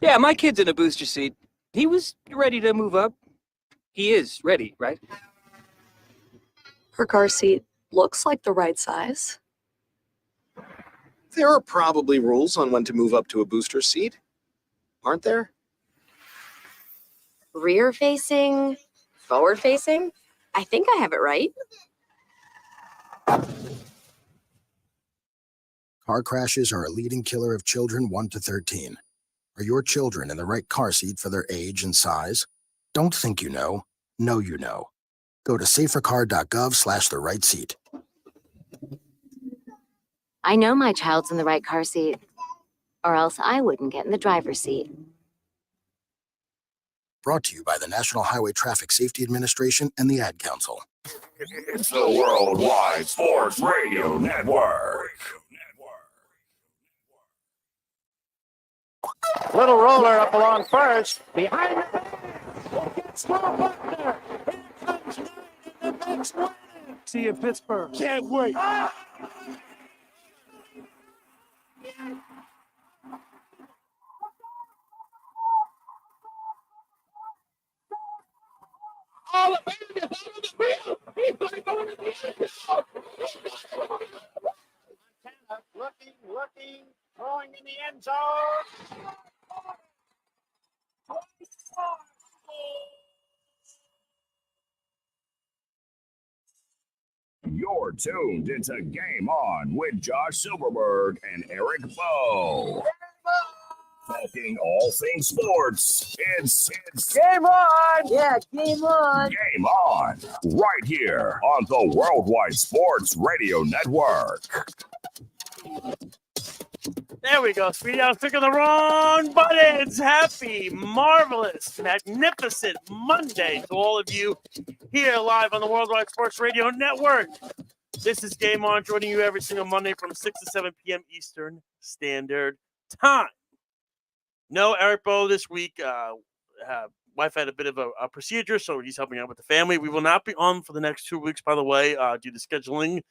Yeah, my kid's in a booster seat. He was ready to move up. He is ready, right? Her car seat looks like the right size. There are probably rules on when to move up to a booster seat, aren't there? Rear facing, forward facing. I think I have it right. Car crashes are a leading killer of children 1 to 13. Are your children in the right car seat for their age and size? Don't think you know. Know you know. Go to safercar.gov/the-right-seat. I know my child's in the right car seat, or else I wouldn't get in the driver's seat. Brought to you by the National Highway Traffic Safety Administration and the Ad Council. It's the Worldwide Sports Radio Network. Little roller up along first. Behind the fence. We'll get Small Buckner. Here comes Knight in the next one. See you, Pittsburgh. Can't wait. All the band is out of the field. He's going to go into the end zone. Montana looking, throwing in the end zone. You're tuned into Game On with Josh Silverberg and Eric Bowe. Talking all things sports. It's Game on! Yeah, game on! Game On, right here on the Worldwide Sports Radio Network. There we go, Speedy. I was clicking the wrong buttons. Happy, marvelous, magnificent Monday to all of you here live on the Worldwide Sports Radio Network. This is Game On, joining you every single Monday from 6 to 7 p.m. Eastern Standard Time. No Eric Bowe this week. Wife had a bit of a procedure, so he's helping out with the family. We will not be on for the next 2 weeks, by the way, due to scheduling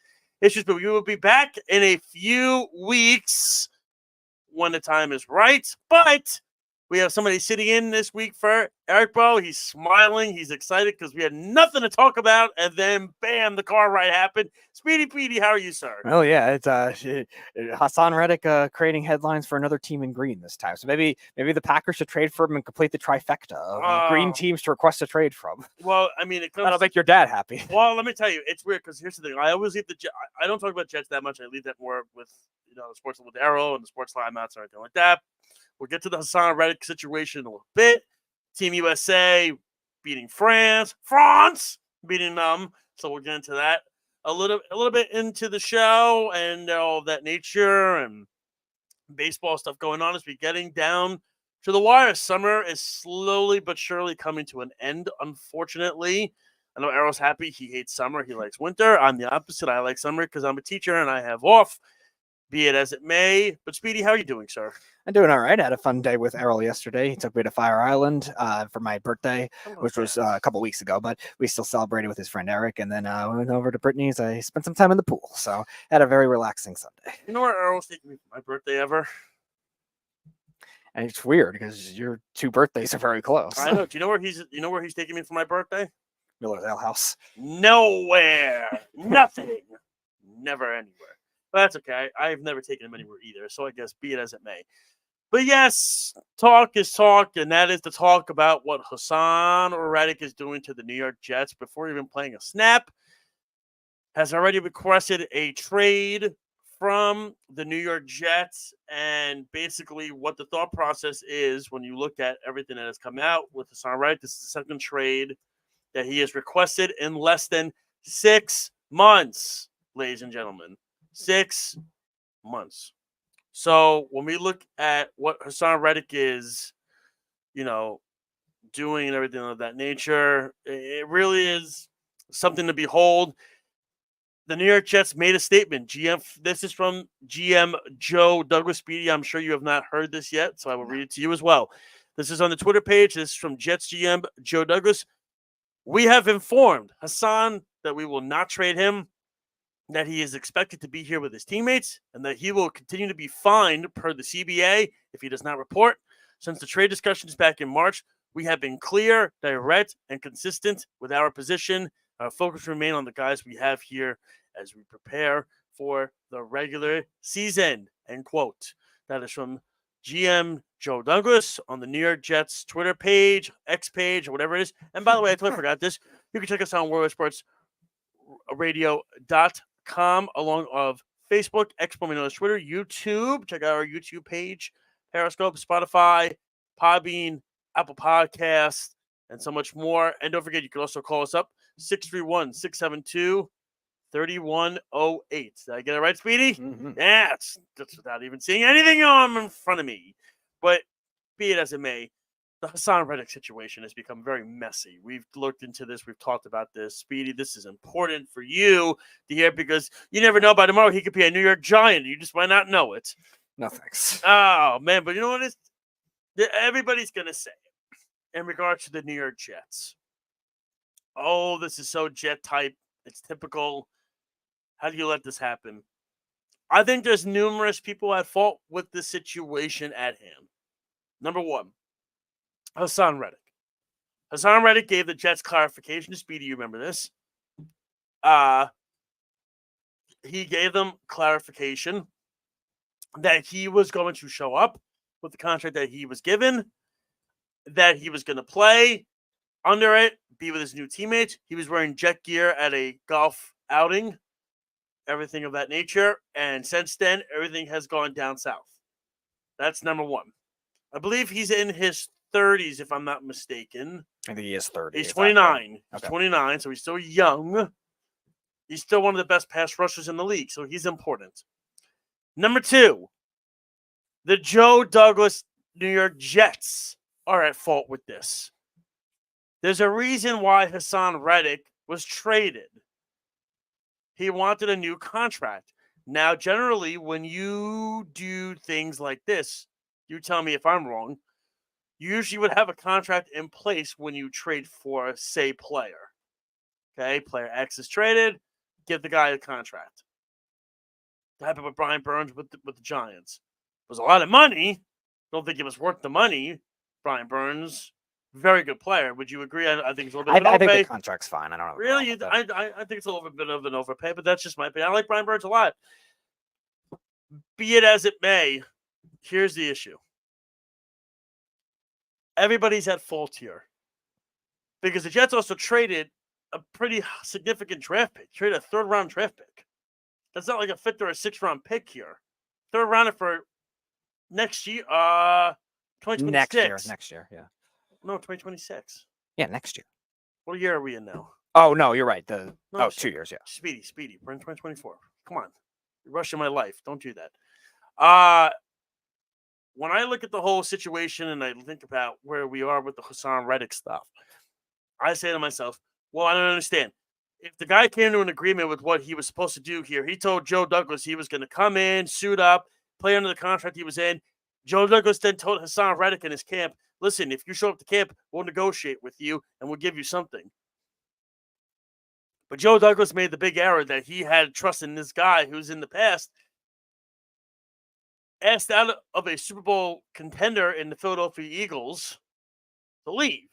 issues, but we will be back in a few weeks when the time is right. But we have somebody sitting in this week for Eric Bowe. He's smiling. He's excited because we had nothing to talk about, and then, bam, the car ride happened. Speedy Petey, how are you, sir? Oh, yeah, it's Haason Reddick creating headlines for another team in green this time. So maybe the Packers should trade for him and complete the trifecta of green teams to request a trade from. Well, I mean, that'll make your dad happy. Well, let me tell you, it's weird because here's the thing. I always leave I don't talk about Jets that much. I leave that more with the sports with Arrow and the sports timeouts and everything like that. We'll get to the Haason Reddick situation in a little bit. Team USA beating France beating them. So we'll get into that a little bit into the show and all of that nature and baseball stuff going on as we're getting down to the wire. Summer is slowly but surely coming to an end, unfortunately. I know Arrow's happy. He hates summer. He likes winter. I'm the opposite. I like summer because I'm a teacher and I have off. Be it as it may. But Speedy, how are you doing, sir? I'm doing all right. I had a fun day with Errol yesterday. He took me to Fire Island for my birthday, which was a couple weeks ago, but we still celebrated with his friend Eric. And then I went over to Brittany's. I spent some time in the pool. So had a very relaxing Sunday. You know where Errol's taking me for my birthday ever? And it's weird because your two birthdays are very close. I know. Do you know where he's taking me for my birthday? Miller's Ale House. Nowhere. Nothing. Never anywhere. But that's okay. I've never taken him anywhere either, so I guess be it as it may. But yes, talk is talk, and that is to talk about what Haason Reddick is doing to the New York Jets before even playing a snap. Has already requested a trade from the New York Jets, and basically what the thought process is when you look at everything that has come out with Haason Reddick. This is the second trade that he has requested in less than 6 months, ladies and gentlemen. 6 months. So when we look at what Haason Reddick is, doing and everything of that nature, it really is something to behold. The New York Jets made a statement. This is from GM Joe Douglas. Speedy, I'm sure you have not heard this yet, so I will read it to you as well. This is on the Twitter page. This is from Jets GM Joe Douglas. We have informed Haason that we will not trade him, that he is expected to be here with his teammates, and that he will continue to be fined per the CBA if he does not report. Since the trade discussions back in March, we have been clear, direct, and consistent with our position. Our focus remain on the guys we have here as we prepare for the regular season, end quote. That is from GM Joe Douglas on the New York Jets Twitter page, X page, or whatever it is. And by the way, I totally forgot this. You can check us out on worldwidesportsradio.com along of Facebook, X, Twitter, YouTube. Check out our YouTube page, Periscope, Spotify, Podbean, Apple Podcasts, and so much more. And don't forget, you can also call us up, 631-672-3108. Did I get it right, Speedy? Mm-hmm. Yeah, that's without even seeing anything on in front of me. But be it as it may, the Haason Reddick situation has become very messy. We've looked into this. We've talked about this. Speedy, this is important for you to hear because you never know. By tomorrow, he could be a New York Giant. You just might not know it. No thanks. Oh, man. But you know what is? Everybody's going to say in regards to the New York Jets. Oh, this is so Jet type. It's typical. How do you let this happen? I think there's numerous people at fault with the situation at hand. Number one, Haason Reddick. Haason Reddick gave the Jets clarification. Speedy, you remember this. He gave them clarification that he was going to show up with the contract that he was given, that he was going to play under it, be with his new teammates. He was wearing jet gear at a golf outing, everything of that nature. And since then, everything has gone down south. That's number one. I believe he's in his 30s, if I'm not mistaken. I think he is 30. He's 29. He's Okay. 29, so he's still young. He's still one of the best pass rushers in the league, so he's important. Number two, the Joe Douglas New York Jets are at fault with this. There's a reason why Haason Reddick was traded. He wanted a new contract. Now, generally, when you do things like this, you tell me if I'm wrong, you usually would have a contract in place when you trade for, say, player. Okay, player X is traded, give the guy a contract. That happened with Brian Burns with the Giants. It was a lot of money. Don't think it was worth the money. Brian Burns, very good player. Would you agree? I think it's a little bit of an I think overpay. the contract's fine. I don't know. Really? I think it's a little bit of an overpay, but that's just my opinion. I like Brian Burns a lot. Be it as it may, here's the issue. Everybody's at fault here. Because the Jets also traded a pretty significant draft pick. Traded a third-round draft pick. That's not like a fifth or a sixth-round pick here. Third rounder for next year, 2026. Next year, yeah. No, 2026. Yeah, next year. What year are we in now? Oh, no, you're right. No, 2 years, yeah. Speedy. We're in 2024. Come on. You're rushing my life. Don't do that. When I look at the whole situation and I think about where we are with the Haason Reddick stuff, I say to myself, well, I don't understand. If the guy came to an agreement with what he was supposed to do here, he told Joe Douglas he was going to come in, suit up, play under the contract he was in. Joe Douglas then told Haason Reddick in his camp, listen, if you show up to camp, we'll negotiate with you and we'll give you something. But Joe Douglas made the big error that he had trust in this guy who's in the past asked out of a Super Bowl contender in the Philadelphia Eagles to leave.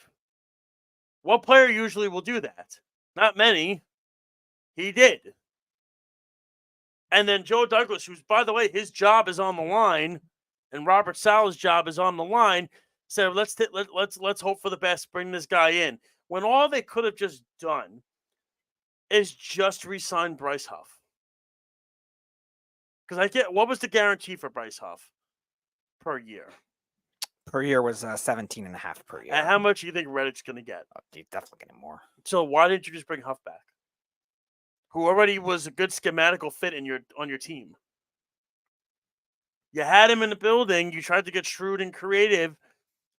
What player usually will do that? Not many. He did. And then Joe Douglas, who's, by the way, his job is on the line, and Robert Sala's job is on the line, said, let's hope for the best, bring this guy in. When all they could have just done is just re-sign Bryce Huff. Because what was the guarantee for Bryce Huff per year? Per year was 17.5 per year. And how much do you think Reddick's going to get? Oh, he's definitely getting more. So why didn't you just bring Huff back? Who already was a good schematical fit on your team. You had him in the building, you tried to get shrewd and creative,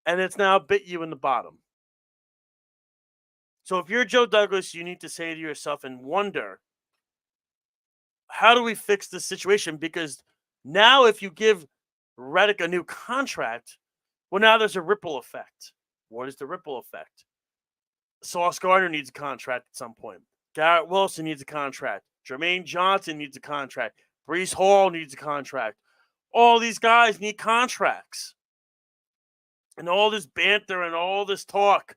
and it's now bit you in the bottom. So if you're Joe Douglas, you need to say to yourself and wonder, how do we fix this situation? Because now if you give Reddick a new contract, well, now there's a ripple effect. What is the ripple effect? Sauce Gardner needs a contract at some point. Garrett Wilson needs a contract. Jermaine Johnson needs a contract. Breece Hall needs a contract. All these guys need contracts. and all this banter and all this talk.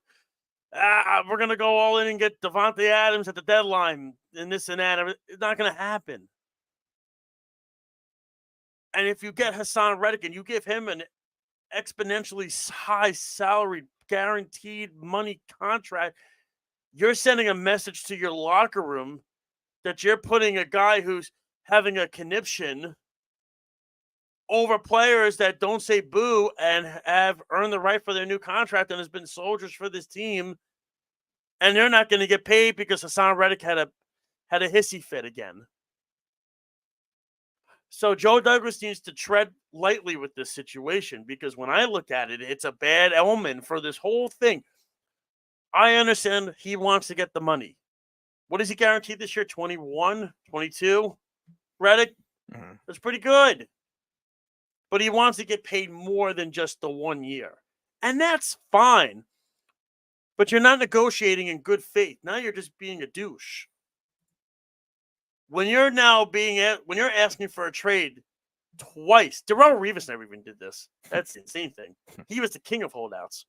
We're going to go all in and get Devontae Adams at the deadline and this and that. It's not going to happen. And if you get Haason Reddick and you give him an exponentially high salary, guaranteed money contract, you're sending a message to your locker room that you're putting a guy who's having a conniption over players that don't say boo and have earned the right for their new contract and has been soldiers for this team, and they're not going to get paid because Haason Reddick had a hissy fit again. So Joe Douglas needs to tread lightly with this situation, because when I look at it, it's a bad omen for this whole thing. I understand he wants to get the money. What is he guaranteed this year? 21, 22? Reddick? Mhm. That's pretty good. But he wants to get paid more than just the 1 year. And that's fine. But you're not negotiating in good faith. Now you're just being a douche. When you're asking for a trade twice, Darrell Revis never even did this. That's the insane thing. He was the king of holdouts.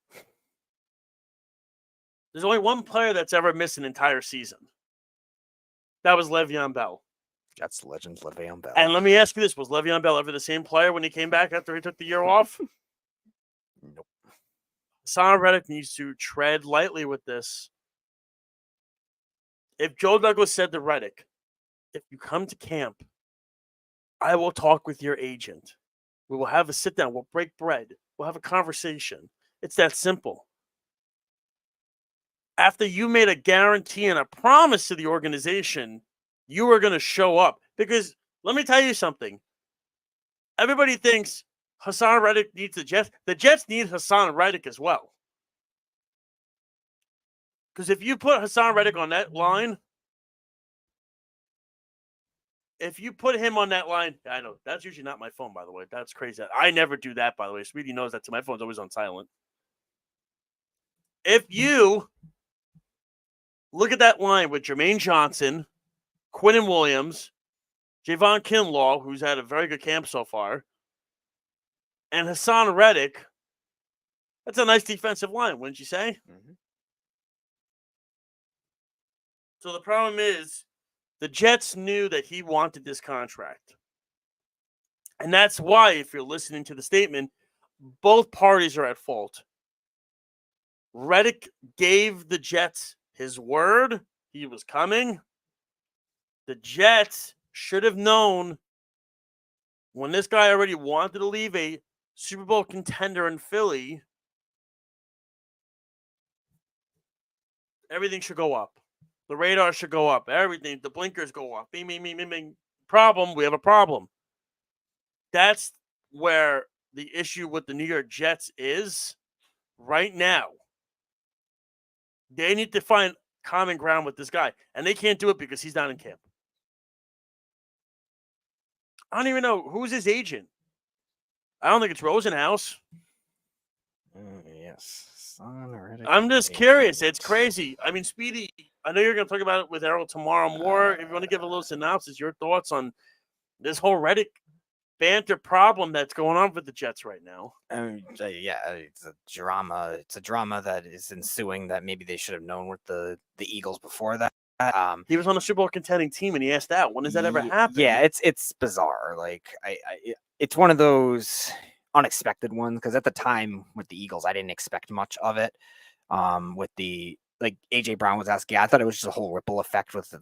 There's only one player that's ever missed an entire season. That was Le'Veon Bell. That's the legend, Le'Veon Bell. And let me ask you this: was Le'Veon Bell ever the same player when he came back after he took the year off? Nope. Haason Reddick needs to tread lightly with this. If Joe Douglas said to Reddick, if you come to camp, I will talk with your agent. We will have a sit down. We'll break bread. We'll have a conversation. It's that simple. After you made a guarantee and a promise to the organization, you are going to show up. Because let me tell you something. Everybody thinks Haason Reddick needs the Jets. The Jets need Haason Reddick as well. Because if you put Haason Reddick on that line, if you put him on that line, I know that's usually not my phone, by the way. That's crazy. I never do that, by the way. Sweetie knows that too. My phone's always on silent. If you look at that line with Jermaine Johnson, Quinnen Williams, Javon Kinlaw, who's had a very good camp so far, and Haason Reddick, that's a nice defensive line, wouldn't you say? Mm-hmm. So the problem is the Jets knew that he wanted this contract. And that's why, if you're listening to the statement, both parties are at fault. Reddick gave the Jets his word. He was coming. The Jets should have known when this guy already wanted to leave a Super Bowl contender in Philly, everything should go up. The radar should go up. Everything, the blinkers go up. Bing, bing, bing, bing, bing. Problem, we have a problem. That's where the issue with the New York Jets is right now. They need to find common ground with this guy, and they can't do it because he's not in camp. I don't even know who's his agent. I don't think it's Rosenhaus. Yes. Reddick I'm just agent. curious. It's crazy. I mean, Speedy, I know you're going to talk about it with Errol tomorrow more. If you want to give a little synopsis, your thoughts on this whole Reddick banter problem that's going on with the Jets right now. Yeah, it's a drama. It's a drama that is ensuing that maybe they should have known with the Eagles before that. He was on a Super Bowl contending team, and he asked out. When does that ever happen? Yeah, it's bizarre. Like it's one of those unexpected ones, because at the time with the Eagles, I didn't expect much of it. With the AJ Brown was asking, I thought it was just a whole ripple effect with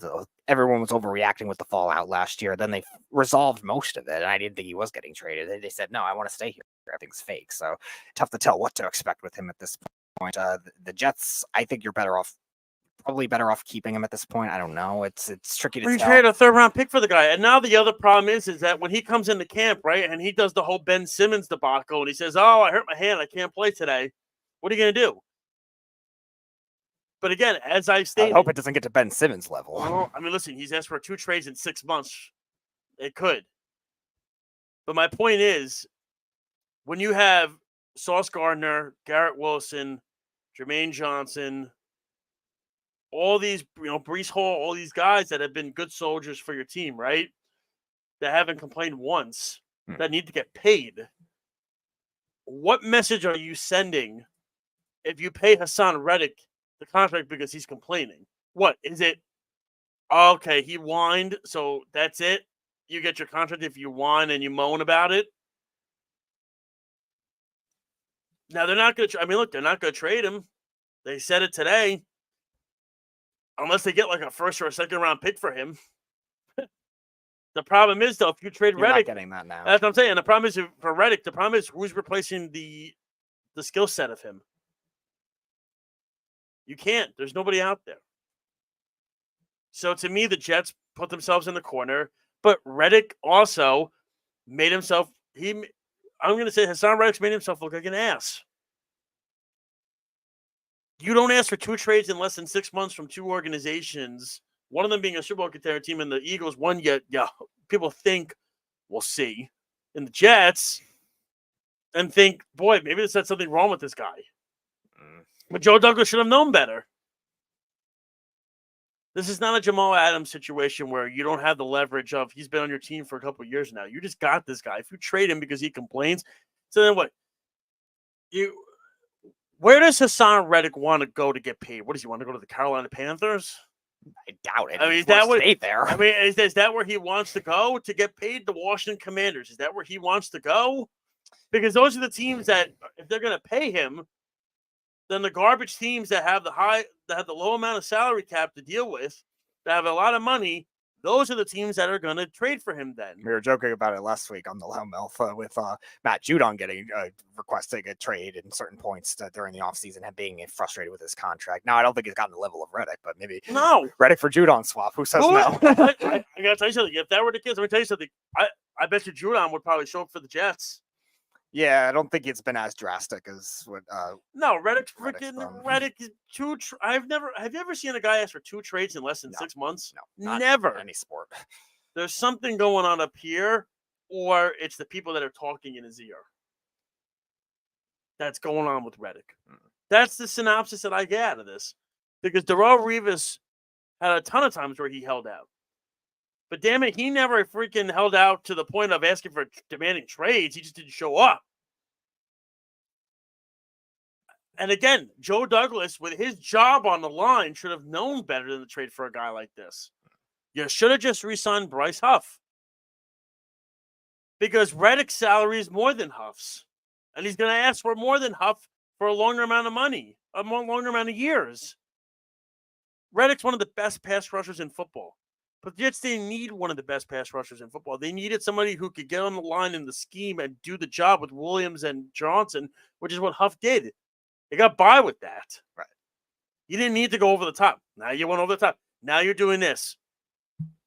everyone was overreacting with the fallout last year. Then they resolved most of it, and I didn't think he was getting traded. They said, no, I want to stay here. Everything's fake. So tough to tell what to expect with him at this point. The Jets, I think you're probably better off keeping him at this point. I don't know. It's tricky to tell. You traded a third-round pick for the guy, and now the other problem is that when he comes into camp, right, and he does the whole Ben Simmons debacle, and he says, "Oh, I hurt my hand, I can't play today." What are you going to do? But again, as I stated, I hope it doesn't get to Ben Simmons level. Well, I mean, listen, he's asked for 2 trades in 6 months. It could. But my point is, when you have Sauce Gardner, Garrett Wilson, Jermaine Johnson, all these, Breece Hall, all these guys that have been good soldiers for your team, right? That haven't complained once, that need to get paid. what message are you sending if you pay Haason Reddick the contract because he's complaining? What is it? Okay, he whined, so that's it. You get your contract if you whine and you moan about it. Now they're not going to. I mean, look, they're not going to trade him. They said it today, unless they get like a first or a second round pick for him. The problem is, though, if you trade You're Reddick, not getting that now. that's what I'm saying. The problem is for Reddick. The problem is who's replacing the skill set of him. You can't. There's nobody out there. So to me, the Jets put themselves in the corner. But Reddick also made himself. I'm going to say Haason Reddick's made himself look like an ass. You don't ask for 2 trades in less than 6 months from 2 organizations. One of them being a Super Bowl contender team, and the Eagles. One yet, yeah, people think we'll see in the Jets, and think, boy, maybe there's something wrong with this guy. But Joe Douglas should have known better. This is not a Jamal Adams situation where you don't have the leverage of he's been on your team for a couple of years now. You just got this guy. If you trade him because he complains, so then what? Where does Haason Reddick want to go to get paid? What does he want to go to the Carolina Panthers? I doubt it. I mean, is that what there? I mean, is that where he wants to go to get paid? The Washington Commanders. Is that where he wants to go? Because those are the teams that, if they're going to pay him, then the garbage teams that have the low amount of salary cap to deal with, that have a lot of money, those are the teams that are going to trade for him then. We were joking about it last week on the Loud Mouth with Matt Judon getting requesting a trade in certain points during the offseason and being frustrated with his contract. Now, I don't think he's gotten the level of Reddick, but maybe Reddick for Judon swap. Who says no? I got to tell you something. If that were the case, let me tell you something. I bet you Judon would probably show up for the Jets. Yeah, I don't think it's been as drastic as what. No, Reddick's Reddick is have you ever seen a guy ask for 2 trades in less than 6 months? No, never. Any sport. There's something going on up here, or it's the people that are talking in his ear. That's going on with Reddick. That's the synopsis that I get out of this. Because Darrelle Revis had a ton of times where he held out. But damn it, he never freaking held out to the point of asking for demanding trades. He just didn't show up. And again, Joe Douglas, with his job on the line, should have known better than to trade for a guy like this. You should have just re-signed Bryce Huff. Because Reddick's salary is more than Huff's. And he's going to ask for more than Huff for a longer amount of money, a longer amount of years. Reddick's one of the best pass rushers in football. But the Jets didn't need one of the best pass rushers in football. They needed somebody who could get on the line in the scheme and do the job with Williams and Johnson, which is what Huff did. They got by with that. Right. You didn't need to go over the top. Now you went over the top. Now you're doing this.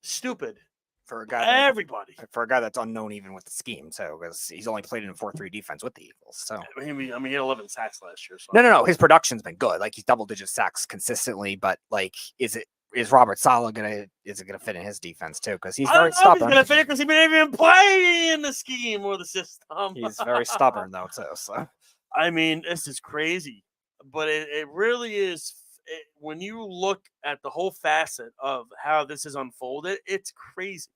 Stupid. For a guy that's unknown even with the scheme, too, because he's only played in a 4-3 defense with the Eagles. So I mean, he had 11 sacks last year. So. No. His production's been good. Like, he's double-digit sacks consistently, but like, is Robert Saleh gonna fit in his defense too? Because he's very stubborn. He's gonna fit it because he didn't even play in the scheme or the system. He's very stubborn though too. So I mean, this is crazy, but it really is. When you look at the whole facet of how this is unfolded, it's crazy.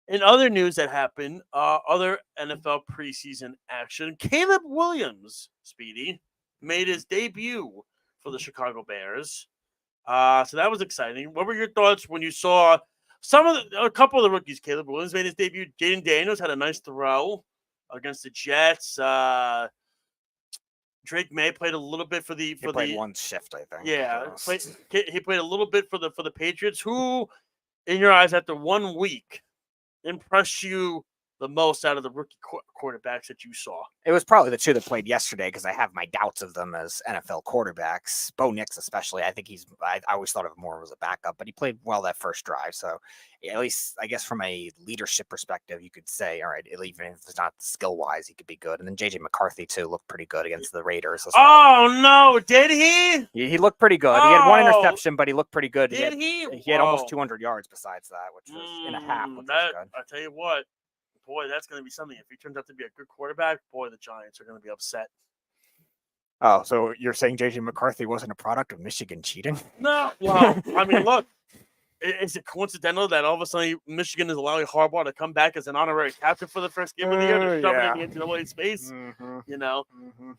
In other news that happened, other NFL preseason action, Caleb Williams, Speedy, made his debut for the Chicago Bears. So that was exciting. What were your thoughts when you saw a couple of the rookies? Caleb Williams made his debut. Jaden Daniels had a nice throw against the Jets. Drake May played a little bit for the one shift, I think. Yeah, he played a little bit for the Patriots. Who, in your eyes, after 1 week, impressed you the most out of the rookie quarterbacks that you saw? It was probably the 2 that played yesterday because I have my doubts of them as NFL quarterbacks. Bo Nix especially. I think I always thought of him more as a backup, but he played well that first drive. So at least I guess from a leadership perspective, you could say, all right, even if it's not skill-wise, he could be good. And then J.J. McCarthy, too, looked pretty good against the Raiders as well. Oh, no. Did he? He looked pretty good. He had 1 interception, but he looked pretty good. Did he? He had almost 200 yards besides that, which was in a half, which was good. I tell you what. Boy, that's going to be something. If he turns out to be a good quarterback, boy, the Giants are going to be upset. Oh, so you're saying J.J. McCarthy wasn't a product of Michigan cheating? No. Well, I mean, look, Is it coincidental that all of a sudden Michigan is allowing Harbaugh to come back as an honorary captain for the first game of the year to shove it in the NCAA space? You know?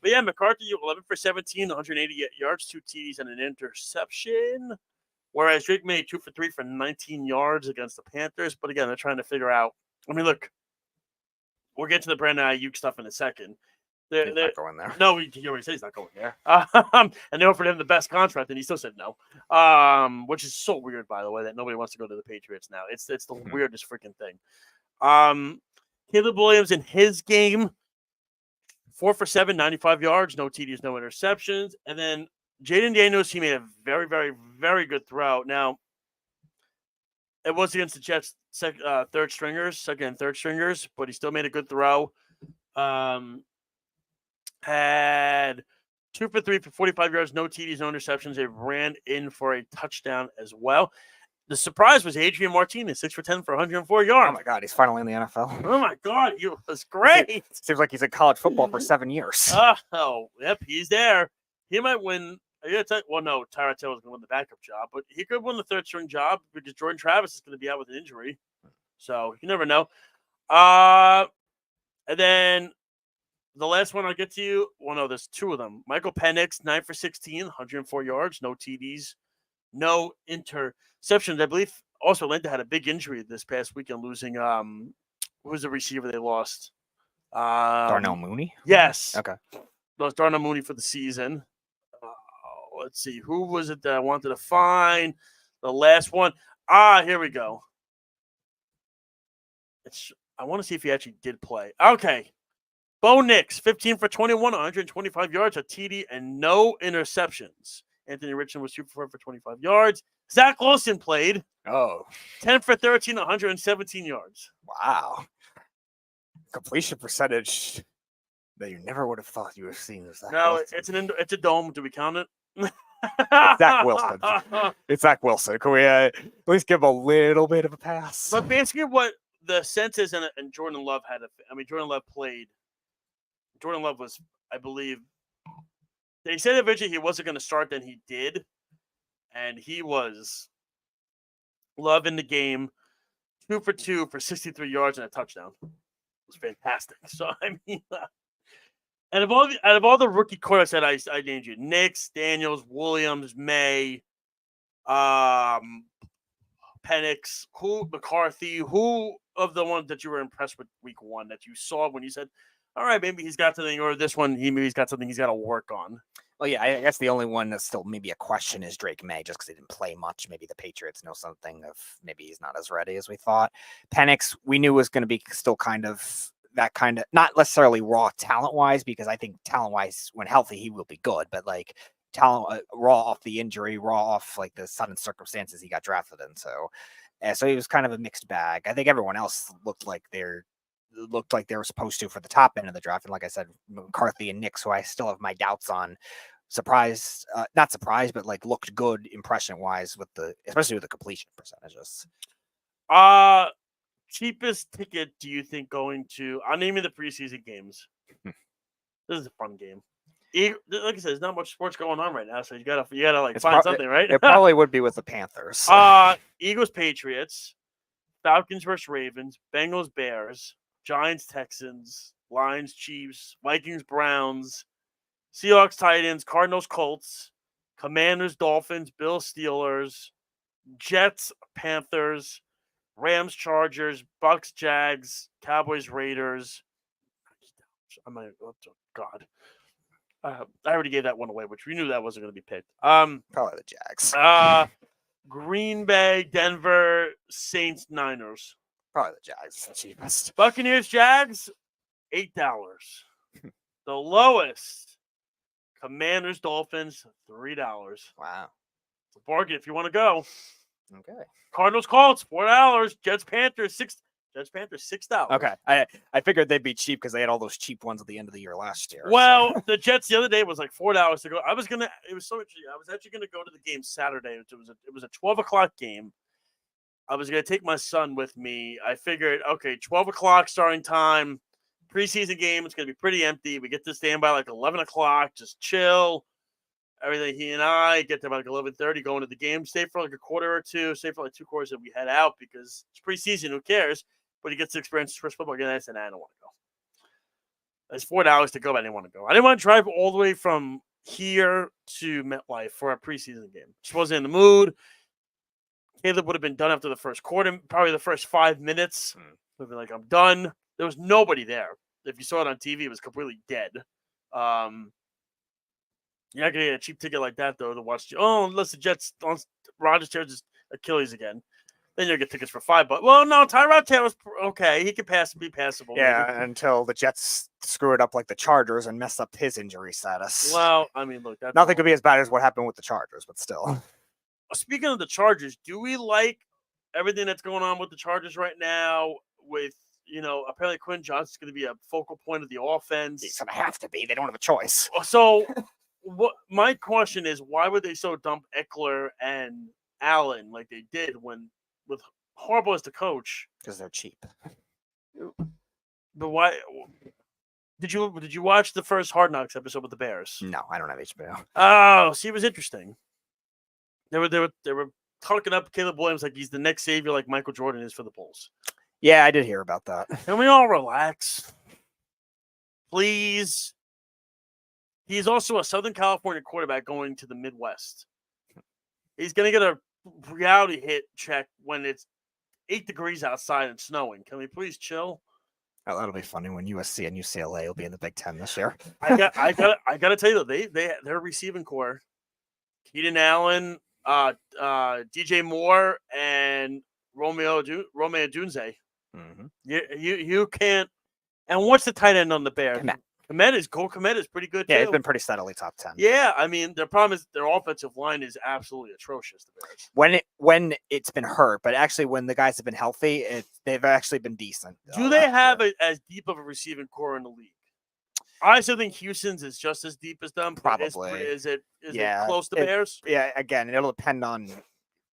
But yeah, McCarthy, 11 for 17, 188 yards, 2 TDs, and an interception. Whereas Drake May, 2 for 3 for 19 yards against the Panthers. But again, they're trying to figure out. I mean, look, we'll get to the Brandon Ayuk stuff in a second. He's not going there. No, he already said he's not going there. And they offered him the best contract, and he still said no. Which is so weird, by the way, that nobody wants to go to the Patriots now. It's the weirdest freaking thing. Caleb Williams in his game, 4 for 7, 95 yards, no TDs, no interceptions. And then Jaden Daniels, he made a very, very, very good throw. Now, it was against the Jets' second and third stringers, but he still made a good throw. Had 2 for 3 for 45 yards, no TDs, no interceptions. They ran in for a touchdown as well. The surprise was Adrian Martinez, 6 for 10 for 104 yards. Oh my God, he's finally in the NFL. Oh my God, that's great. Seems like he's in college football for 7 years. Oh, yep, he's there. He might win. Well, no, Tyrod Taylor's going to win the backup job, but he could win the third string job because Jordan Travis is going to be out with an injury. So you never know. And then the last one I'll get to you. Well, no, there's 2 of them. Michael Penix, 9 for 16, 104 yards, no TDs, no interceptions. I believe also Atlanta had a big injury this past weekend, losing who's the receiver they lost? Darnell Mooney? Yes. Okay. Lost Darnell Mooney for the season. Let's see. Who was it that I wanted to find? The last one. Here we go. I want to see if he actually did play. Okay. Bo Nix, 15 for 21, 125 yards, a TD, and no interceptions. Anthony Richardson was 2 for 4 for 25 yards. Zach Wilson played. 10 for 13, 117 yards. Wow. Completion percentage that you never would have thought you would have seen. No, it's a dome. Do we count it? It's Zach Wilson. It's Zach Wilson. Can we at least give him a little bit of a pass? But basically what the sense is, and Jordan Love Jordan Love played. Jordan Love was, I believe, they said eventually he wasn't going to start, then he did. And he was Love in the game, 2 for 2 for 63 yards and a touchdown. It was fantastic. So, I mean, out of all the rookie quarterbacks that I named you, Nix, Daniels, Williams, May, Penix, McCarthy, who of the ones that you were impressed with week 1 that you saw when you said, all right, maybe he's got something, or this one, he's got something he's got to work on? Well, yeah, I guess the only one that's still maybe a question is Drake May, just because he didn't play much. Maybe the Patriots know something of maybe he's not as ready as we thought. Penix, we knew was going to be still kind of that kind of, not necessarily raw talent-wise, because I think talent-wise, when healthy, he will be good, but like talent raw off the injury, raw off like the sudden circumstances he got drafted in. So he was kind of a mixed bag. I think everyone else looked like they were supposed to for the top end of the draft. And like I said, McCarthy and Nix, who I still have my doubts on, not surprised, but like looked good impression wise especially with the completion percentages. Cheapest ticket do you think going to? I'll name you the preseason games. This is a fun game. Like I said, there's not much sports going on right now, so you gotta find something, right? It probably would be with the Panthers. Eagles, Patriots, Falcons versus Ravens, Bengals, Bears, Giants, Texans, Lions, Chiefs, Vikings, Browns, Seahawks, Titans, Cardinals, Colts, Commanders, Dolphins, Bills, Steelers, Jets, Panthers, Rams, Chargers, Bucks, Jags, Cowboys, Raiders. God. I already gave that one away, which we knew that wasn't going to be picked. Probably the Jags. Green Bay, Denver, Saints, Niners. Probably the Jags. The cheapest. Buccaneers, Jags, $8. The lowest, Commanders, Dolphins, $3. Wow. It's a bargain if you want to go. Okay. Cardinals, Colts, $4. Jets, Panthers, $6. Jets, Panthers, $6. Okay. I figured they'd be cheap because they had all those cheap ones at the end of the year last year. Well, the Jets the other day was like $4 to go. It was so interesting. I was actually going to go to the game Saturday. It was a 12 o'clock game. I was going to take my son with me. I figured, okay, 12 o'clock starting time, preseason game. It's going to be pretty empty. We get to stand by like 11 o'clock, just chill. everything. He and I get there about like 11:30, going to the game, stay for like a quarter or two, stay for like 2 quarters, and we head out because it's preseason. Who cares? But he gets to experience his first football game. I said, I don't want to go. It's $4 to go, but I didn't want to go. I didn't want to drive all the way from here to MetLife for a preseason game. Just wasn't in the mood. Caleb would have been done after the first quarter, probably the first 5 minutes. Would have been like, I'm done. There was nobody there. If you saw it on TV, it was completely dead. You're not going to get a cheap ticket like that, though, to watch. Unless the Jets, Rodgers tears his Achilles again. Then you'll get tickets for $5. Well, no, Tyrod Taylor's okay. He can be passable. Yeah, maybe. until the Jets screw it up like the Chargers and mess up his injury status. Well, I mean, look. That's Nothing could be as bad as what happened with the Chargers, but still. Speaking of the Chargers, do we like everything that's going on with the Chargers right now? With, apparently Quinn Johnson's going to be a focal point of the offense. He's going to have to be. They don't have a choice. So, what my question is, why would they so dump Eckler and Allen like they did with Harbaugh as the coach? Because they're cheap. But why? Did you watch the first Hard Knocks episode with the Bears? No, I don't have HBO. Oh, see, it was interesting. They were talking up Caleb Williams like he's the next savior, like Michael Jordan is for the Bulls. Yeah, I did hear about that. Can we all relax, please? He's also a Southern California quarterback going to the Midwest. He's going to get a reality hit check when it's 8 degrees outside and snowing. Can we please chill? Oh, that'll be funny when USC and UCLA will be in the Big Ten this year. I gotta tell you though, their receiving core, Keenan Allen, DJ Moore, and Romeo Dunze. Mm-hmm. You can't. And what's the tight end on the Bears? Komet is pretty good. Yeah, too. he's been pretty steadily top 10. Yeah, I mean, the problem is their offensive line is absolutely atrocious. The Bears. When it's been hurt, but actually when the guys have been healthy, they've actually been decent. Do they have as deep of a receiving core in the league? I still think Houston's is just as deep as them. Probably. Is it close to Bears? Yeah, again, it'll depend on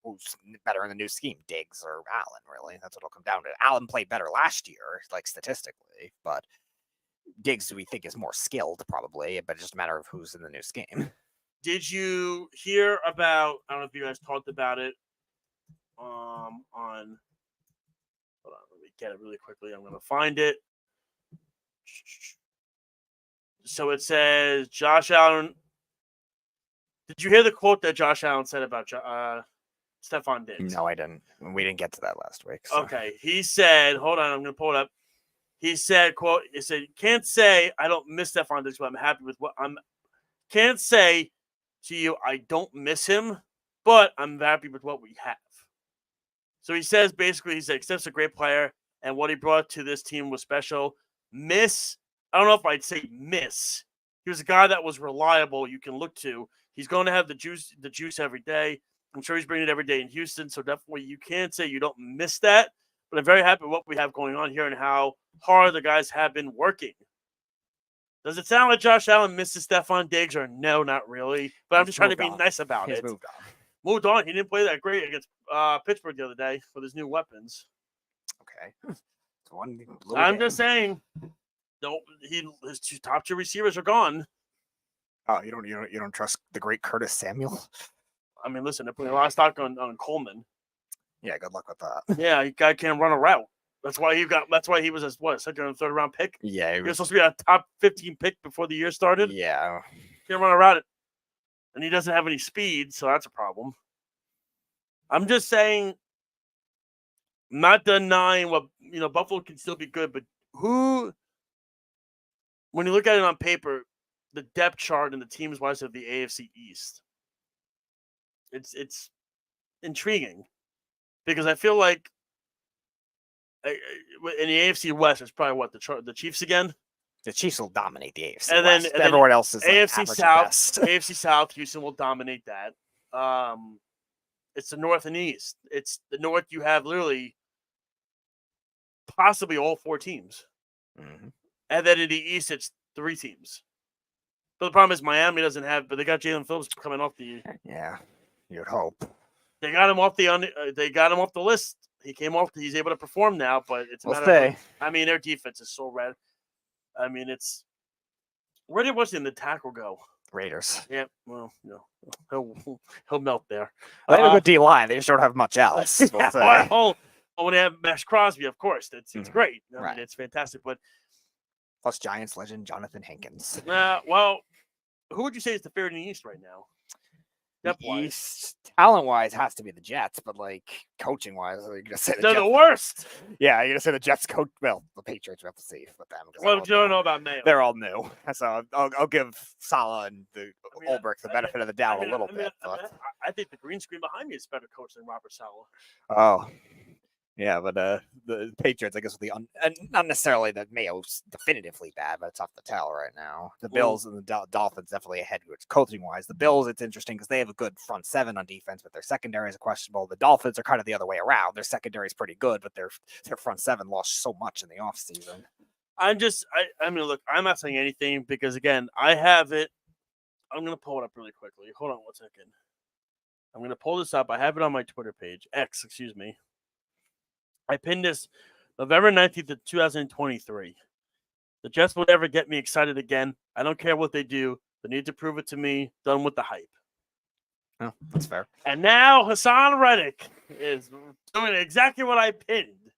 who's better in the new scheme, Diggs or Allen, really. That's what it'll come down to. Allen played better last year, like statistically, but Diggs, we think, is more skilled, probably, but it's just a matter of who's in the new scheme. Did you hear about, I don't know if you guys talked about it on, hold on, let me get it really quickly. I'm going to find it. So it says, Josh Allen. Did you hear the quote that Josh Allen said about Stephon Diggs? No, I didn't. We didn't get to that last week. So. Okay. He said, hold on, I'm going to pull it up. He said, quote, he said, can't say I don't miss Stephon Diggs, but I'm happy with can't say to you, I don't miss him, but I'm happy with what we have. So he says, basically, he said, Steph's a great player, and what he brought to this team was special. I don't know if I'd say miss. He was a guy that was reliable, you can look to. He's going to have the juice every day. I'm sure he's bringing it every day in Houston, so definitely you can't say you don't miss that. But I'm very happy with what we have going on here and how hard the guys have been working. Does it sound like Josh Allen misses Stephon Diggs, or no, not really? But I'm just trying to be nice about it. Moved on. He didn't play that great against Pittsburgh the other day with his new weapons. Okay. I'm just saying, his top 2 receivers are gone. Oh, you don't trust the great Curtis Samuel? I mean, listen, they're putting a lot of stock on Coleman. Yeah, good luck with that. Yeah, the guy can't run a route. That's why he was a second and third round pick. Yeah, he was supposed to be a top 15 pick before the year started. Yeah, can't run a route, and he doesn't have any speed, so that's a problem. I'm just saying, not denying what Buffalo can still be good, but when you look at it on paper, the depth chart and the teams wise of the AFC East, it's intriguing. Because I feel like in the AFC West, it's probably the Chiefs again. The Chiefs will dominate the AFC and West. Then everyone else is AFC South. AFC South, Houston will dominate that. It's the North and East. It's the North. You have literally possibly all 4 teams, and then in the East, it's 3 teams. But the problem is Miami doesn't have. But they got Jalen Phillips coming off the. Yeah, you'd hope. They got him off the list. He came off. He's able to perform now, but it's a matter of, I mean, their defense is so red. I mean, where did the tackle go? Raiders. Yeah, well, he'll melt there. They have a good D line. They just don't have much else. we'll say. When they have Max Crosby, of course, it's great. I Right. mean, it's fantastic. But Plus Giants legend Jonathan Hankins. well, who would you say is the favorite in the East right now? Depth-wise. East, talent-wise, has to be the Jets, but like coaching-wise, you're gonna say the They're Jets. the worst. Yeah, you're gonna say the Jets coach. Well, the Patriots, we have to see with them. Well, you don't know about Mayo. They're all new, so I'll give Salah and Ulbrich the benefit of the doubt a little bit. But I think the green screen behind me is better coach than Robert Saleh. oh, yeah, but the Patriots, I guess, with and not necessarily that Mayo's definitively bad, but it's tough to tell right now. The Bills and the Dolphins definitely ahead coaching wise. The Bills, it's interesting because they have a good front seven on defense, but their secondary is questionable. The Dolphins are kind of the other way around. Their secondary is pretty good, but their front seven lost so much in the offseason. I mean, look, I'm not saying anything because again, I have it. I'm gonna pull it up really quickly. Hold on 1 second. I'm gonna pull this up. I have it on my Twitter page. X, excuse me. I pinned this November 19th of 2023. The Jets will never get me excited again. I don't care what they do. They need to prove it to me. Done with the hype. Oh, that's fair. And now Haason Reddick is doing exactly what I pinned.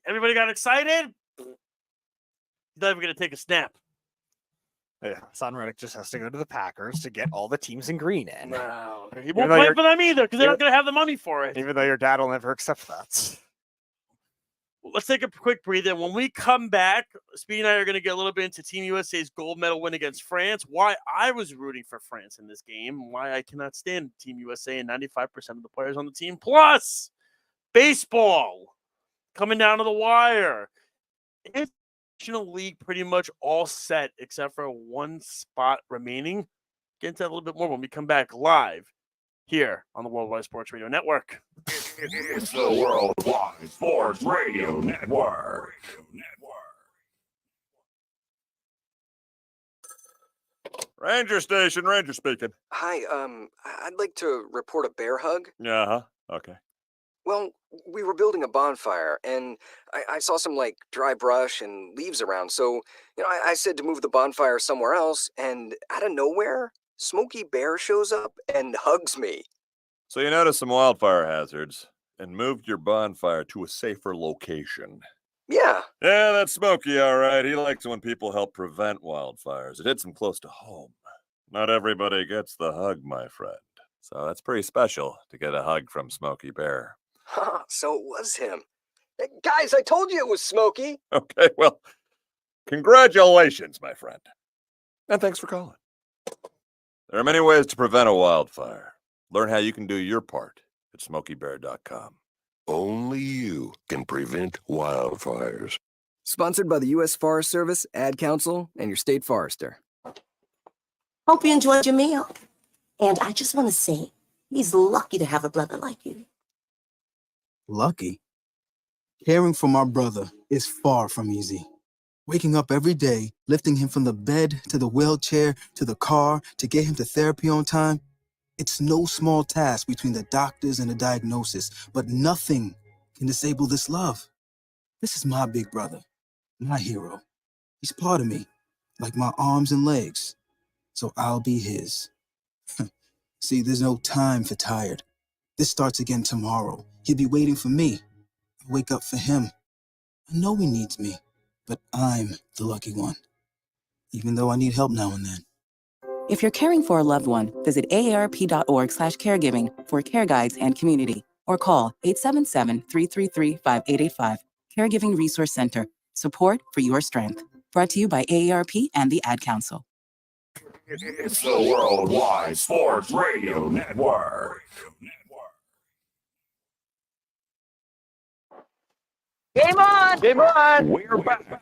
Everybody got excited? He's not even going to take a snap. Yeah, Haason Reddick just has to go to the Packers to get all the teams in green in. Wow. He won't play for them either because they're not going to have the money for it. Even though your dad will never accept that. Let's take a quick breather. When we come back, Speedy and I are going to get a little bit into Team USA's gold medal win against France, why I was rooting for France in this game, why I cannot stand Team USA and 95% of the players on the team, plus baseball coming down to the wire. National League pretty much all set except for one spot remaining. Get into that a little bit more when we come back live here on the Worldwide Sports Radio Network. It's the Worldwide Sports Radio Network. Ranger Station, Ranger speaking. Hi, I'd like to report a bear hug. Okay. Well, we were building a bonfire, and I saw some, dry brush and leaves around, so, I said to move the bonfire somewhere else, and out of nowhere, Smokey Bear shows up and hugs me. So you noticed some wildfire hazards and moved your bonfire to a safer location. Yeah. Yeah, that's Smokey, all right. He likes when people help prevent wildfires. It hits him close to home. Not everybody gets the hug, my friend. So that's pretty special to get a hug from Smokey Bear. So it was him. Hey, guys, I told you it was Smokey. Okay, well, congratulations, my friend. And thanks for calling. There are many ways to prevent a wildfire. Learn how you can do your part at SmokeyBear.com. Only you can prevent wildfires. Sponsored by the U.S. Forest Service, Ad Council, and your state forester. Hope you enjoyed your meal. And I just want to say, he's lucky to have a brother like you. Lucky? Caring for my brother is far from easy. Waking up every day, lifting him from the bed to the wheelchair to the car to get him to therapy on time. It's no small task between the doctors and the diagnosis, but nothing can disable this love. This is my big brother, my hero. He's part of me, like my arms and legs. So I'll be his. See, there's no time for tired. This starts again tomorrow. He'll be waiting for me. I wake up for him. I know he needs me, but I'm the lucky one. Even though I need help now and then. If you're caring for a loved one, visit aarp.org/caregiving for care guides and community, or call 877-333-5885. Caregiving Resource Center. Support for your strength. Brought to you by AARP and the Ad Council. It's the Worldwide Sports Radio Network. Game on! Game on! We're back.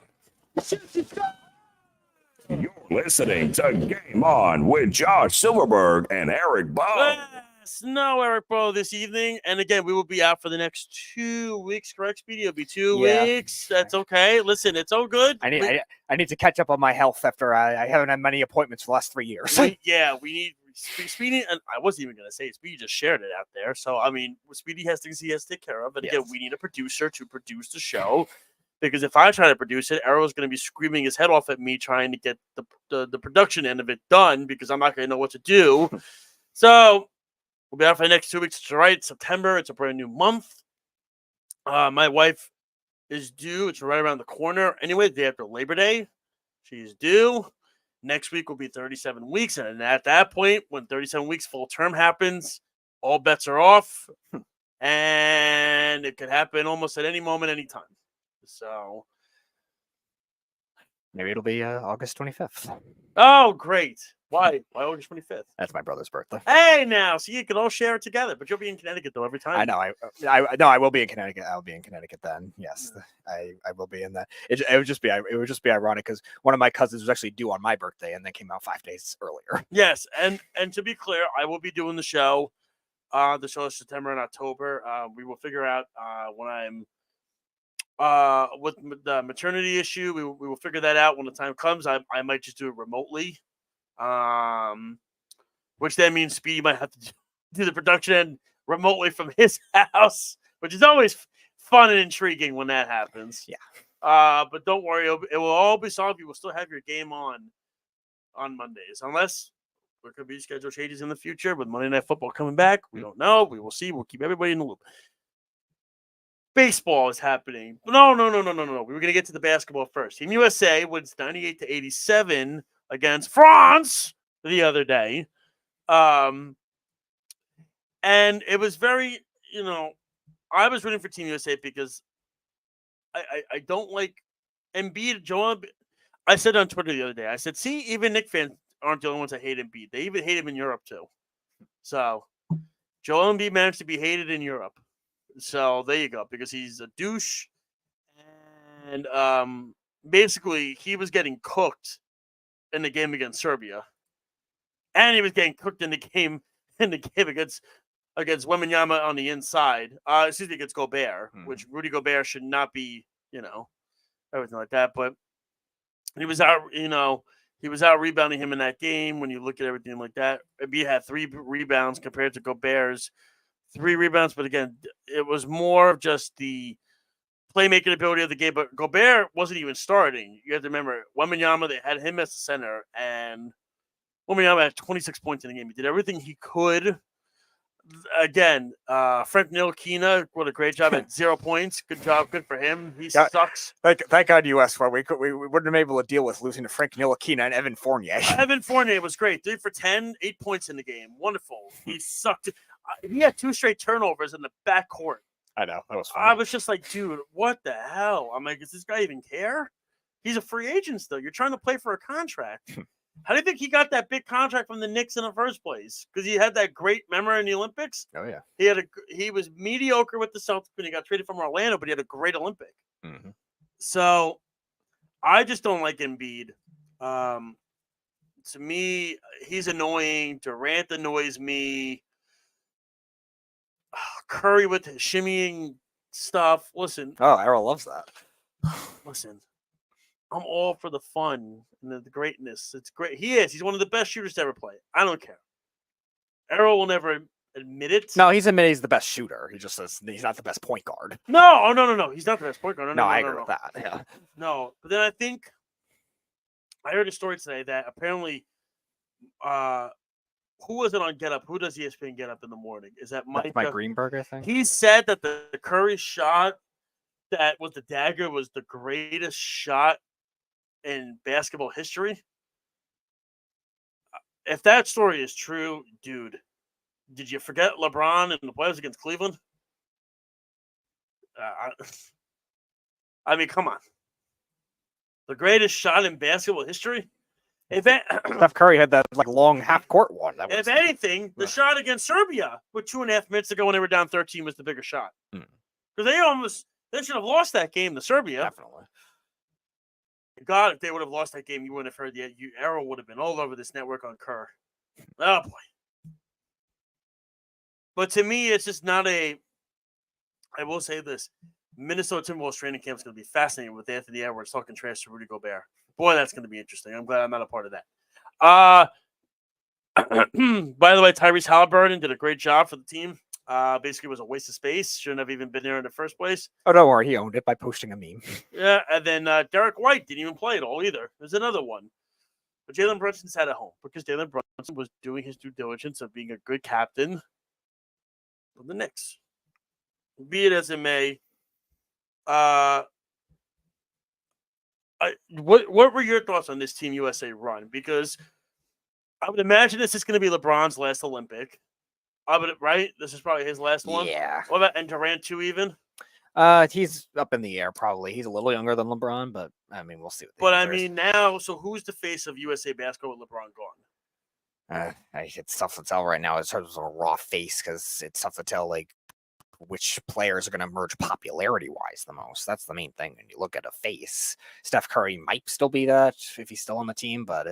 You're listening to Game On with Josh Silverberg and Eric Bowe. Yes, no Eric Bowe this evening. And again, we will be out for the next 2 weeks, correct, Speedy? It'll be 2 weeks. That's okay. Listen, it's all good. I need to catch up on my health after I haven't had many appointments for the last 3 years. We need Speedy, and I wasn't even going to say it. Speedy just shared it out there. So, I mean, Speedy has things he has to take care of. And again, we need a producer to produce the show. Because if I try to produce it, Arrow's going to be screaming his head off at me trying to get the production end of it done because I'm not going to know what to do. So we'll be out for the next 2 weeks. It's right. September. It's a brand new month. My wife is due. It's right around the corner. Anyway, the day after Labor Day, she's due. Next week will be 37 weeks. And at that point, when 37 weeks full term happens, all bets are off. And it could happen almost at any moment, anytime. So maybe it'll be August 25th. Oh, great. Why? Why August 25th? That's my brother's birthday. Hey, now, so you can all share it together, but you'll be in Connecticut though every time. I know. I will be in Connecticut. I'll be in Connecticut then. Yes, I will be in that. It would just be ironic because one of my cousins was actually due on my birthday and then came out 5 days earlier. Yes, and to be clear, I will be doing the show. The show is September and October. We will figure out when I'm with the maternity issue. We will figure that out when the time comes. I might just do it remotely. Which then means Speedy might have to do the production remotely from his house, which is always fun and intriguing when that happens. Yeah. But don't worry, it will all be solved. You will still have your game on Mondays, unless there could be schedule changes in the future with Monday Night Football coming back. We don't know. We will see. We'll keep everybody in the loop. Baseball is happening. No. We were going to get to the basketball first. Team USA wins 98-87 against France the other day. And it was very, I was rooting for Team USA because I don't like Embiid. Joel, I said on Twitter the other day, I said, see, even Knicks fans aren't the only ones that hate Embiid. They even hate him in Europe too. So Joel Embiid managed to be hated in Europe. So there you go, because he's a douche. And basically he was getting cooked in the game against Serbia. And he was getting cooked in the game against Wembanyama on the inside. Against Gobert, which Rudy Gobert should not be, everything like that. But he was out, he was out rebounding him in that game when you look at everything like that. Embiid had 3 rebounds compared to Gobert's 3 rebounds. But again, it was more of just the playmaking ability of the game. But Gobert wasn't even starting. You have to remember, Wembanyama, they had him as the center, and Wembanyama had 26 points in the game. He did everything he could. Again, Frank Ntilikina, what a great job at 0 points. Good job. Good for him. He sucks. Thank God US for we wouldn't have been able to deal with losing to Frank Ntilikina and Evan Fournier. Evan Fournier was great. 3 for 10, 8 points in the game. Wonderful. He sucked. He had 2 straight turnovers in the backcourt. I know. That was funny. I was just like, dude, what the hell? I'm like, does this guy even care? He's a free agent still. You're trying to play for a contract. How do you think he got that big contract from the Knicks in the first place? Because he had that great memory in the Olympics. Oh yeah, he was mediocre with the Celtics when he got traded from Orlando, but he had a great Olympic. Mm-hmm. So I just don't like Embiid. To me, he's annoying. Durant annoys me. Curry with his shimmying stuff. Listen. Oh, Errol loves that. Listen. I'm all for the fun and the greatness. It's great. He is. He's one of the best shooters to ever play. I don't care. Errol will never admit it. No, he's admitted he's the best shooter. He just says he's not the best point guard. No. He's not the best point guard. No, I agree with that. Yeah. No, but then I think I heard a story today that apparently, who was it on Get Up? Who does ESPN Get Up in the morning? Is that Mike Greenberg? I think he said that the Curry shot that was the dagger was the greatest shot in basketball history. If that story is true, dude, did you forget LeBron and the playoffs against Cleveland? I mean, come on. The greatest shot in basketball history? Steph Curry had that long half court one. If anything, the shot against Serbia with 2.5 minutes to go when they were down 13 was the bigger shot. Because they should have lost that game to Serbia. Definitely. God, if they would have lost that game, you wouldn't have heard yet. Arrow would have been all over this network on Kerr. Oh, boy. But to me, it's just not I will say this. Minnesota Timberwolves training camp is going to be fascinating with Anthony Edwards talking trash to Rudy Gobert. Boy, that's going to be interesting. I'm glad I'm not a part of that. By the way, Tyrese Halliburton did a great job for the team. Basically, was a waste of space. Shouldn't have even been there in the first place. Oh, don't worry. He owned it by posting a meme. Yeah, and then Derek White didn't even play at all either. There's another one. But Jalen Brunson sat at home because Jalen Brunson was doing his due diligence of being a good captain for the Knicks. Be it as it may, what were your thoughts on this Team USA run? Because I would imagine this is going to be LeBron's last Olympic. Right? This is probably his last one. Yeah. What about Durant too? Even. He's up in the air probably. He's a little younger than LeBron, but I mean, we'll see. But I mean, now, so who's the face of USA basketball with LeBron gone? It's tough to tell right now. It's sort of a raw face because it's tough to tell like which players are going to emerge popularity wise the most. That's the main thing. When you look at a face, Steph Curry might still be that if he's still on the team, but